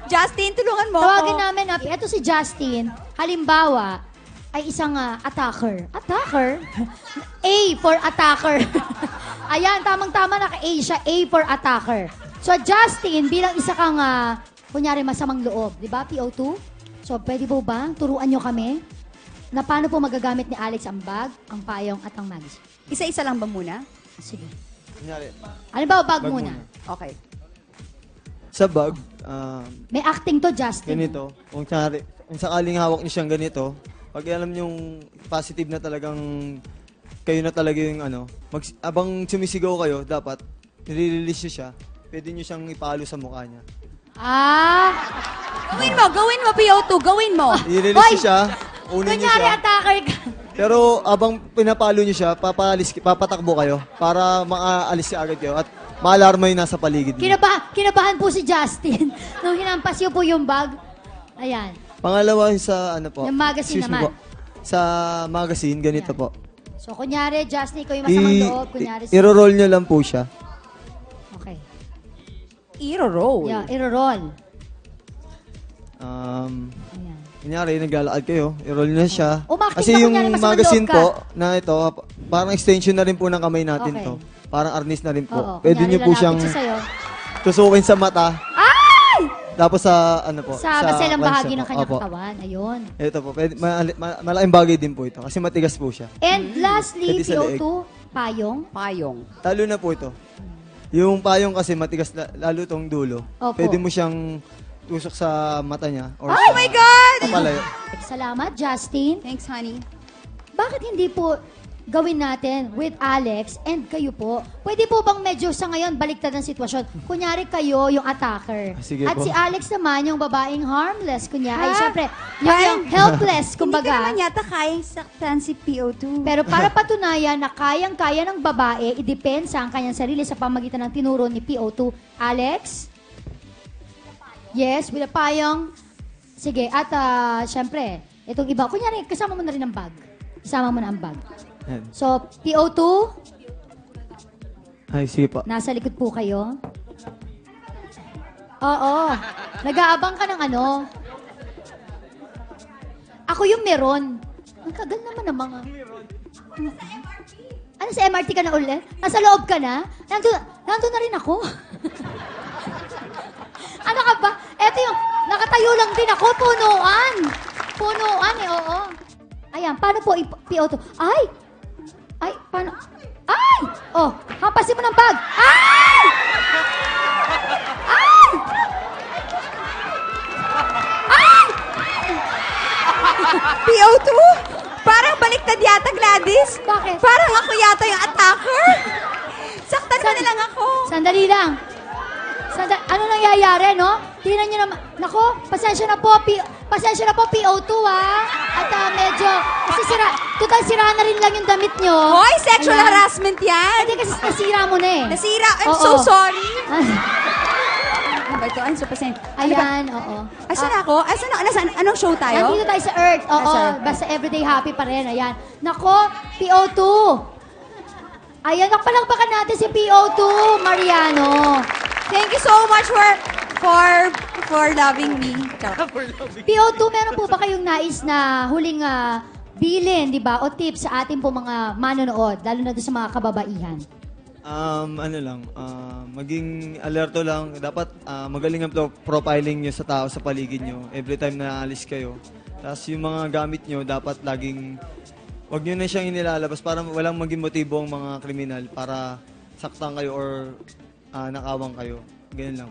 Justin, tulungan mo Tawagin ako. namin, ito si Justin, halimbawa, ay isang attacker. Attacker? A for attacker. Ayan, tamang-tama naka-A siya. A for attacker. So, Justin, bilang isa kang, kunyari, masamang loob. Di ba, PO2? So, pwede po ba? Turuan nyo kami na paano po magagamit ni Alex ang bag, ang payong, at ang magazine. Isa-isa lang ba muna? Sige. Kunyari, Halimbawa, bag bag muna. Okay. sa bag, May acting to, Justin. ganito. Kung sakaling hawak niyo siyang ganito, pag alam yung positive na talagang kayo na talaga yung abang sumisigaw kayo, dapat nire-release niyo siya, pwede niyo siyang ipalo sa mukha niya. Gawin mo, PO2, gawin mo. I-release Hoy! niyo siya, unin niyo Kunyari, siya. attacker ka. Pero abang pinapalo niyo siya, papatakbo kayo para makaalis si agad kayo at maalarma yung nasa paligid niyo. Kinabahan po si Justin nung hinampas niyo po yung bag. Ayan. Pangalawa sa Yung magazine excuse me naman. po. Sa magazine, ganito Yan. po. So, kunyari, Justin, ikaw yung masamang loob. Kunyari, I-roll nyo lang po siya. Okay. Iro-roll. Yeah, i-roll. Um, Ayan. kunyari, naglalakad kayo, i-roll nyo siya. Umakit Kasi ka, yung kunyari, masamang magazine loob ka. po, na ito, parang extension na rin po ng kamay natin Okay. to. Parang arnis na rin po. Oo. Pwede Kunyari, nyo po lalapit siyang siya sa'yo. tusukin sa mata. Ay! Tapos sa, Sa baselang bahagi ng kanyang Opo. katawan. Ayun. Ito po, pwede, malaking bagay din po ito. Kasi matigas po siya. And lastly, Pwede sa PO2, payong. Payong. Talo na po ito. Yung payong kasi matigas, lalo tong dulo. Opo. Pwede mo siyang tusok sa mata niya. Or Oh my God! Kapalayo. Salamat, Justin. Thanks, honey. Bakit hindi po gawin natin with Alex and kayo po? Pwede po bang medyo sa ngayon baliktad ang sitwasyon? Kunyari kayo yung attacker. Sige At po. si Alex naman yung babaeng harmless. Kunyari, ay Ha? syempre, yung helpless, Hindi ka kumbaga. naman yata kayang saktan si PO2. Pero para patunayan na kayang-kaya ng babae, idepensa ang kanyang sarili sa pamagitan ng tinuro ni PO2. Alex? Yes, with a payong. Sige, at syempre, itong iba. Kunyari, kasama mo na rin ang bag. Kasama mo na ang bag. Yan. So, PO2, Ay, sige po. nasa likod po kayo. Oo. Nag-aabang ka ng ano. Ako yung meron. Ang tagal naman ng mga... Ano sa MRT ka na ulit? Nasa loob ka na? Nandun na rin ako. Ano ka ba? Eto yung, nakatayo lang din ako, punuan. Punuan eh, oo. Ayan, paano po PO2? Ay! Ay, paano? Ay! Oh, hampasin mo ng bag. Ay! Ay! Ay! PO2? Parang baliktad yata, Gladys. Bakit? Parang ako yata yung attacker. Saktan mo na lang ako. Sandali lang. Ano nangyayari, no? Tingnan nyo naman. Nako, pasensya na po, PO2, ha? At medyo, kasi total sira na rin lang yung damit nyo. Hoy, sexual Ayan. harassment yan. Hindi kasi nasira mo na eh. Nasira. I'm Oo. so sorry. Ah, Ano ba ito? I'm so pasensya. Ayan, oo. Asan ako? Anong show tayo? Nandito tayo sa Earth. Oo, Nasa Earth. basta everyday happy pa rin. Ayan. Nako, PO2. Ayan, nakapalakpakan natin si PO2, Mariano. Thank you so much for loving me. PO2, meron po ba kayong nais na huling bilin, di ba? O tips sa ating po mga manonood, lalo na doon sa mga kababaihan? Maging alerto lang. Dapat magaling ang profiling nyo sa tao sa paligid nyo. Every time na alis kayo. Tapos yung mga gamit nyo, dapat laging wag nyo na siyang inilalabas para walang maging motibo ang mga kriminal para saktan kayo or nakawang kayo. Ganyan lang.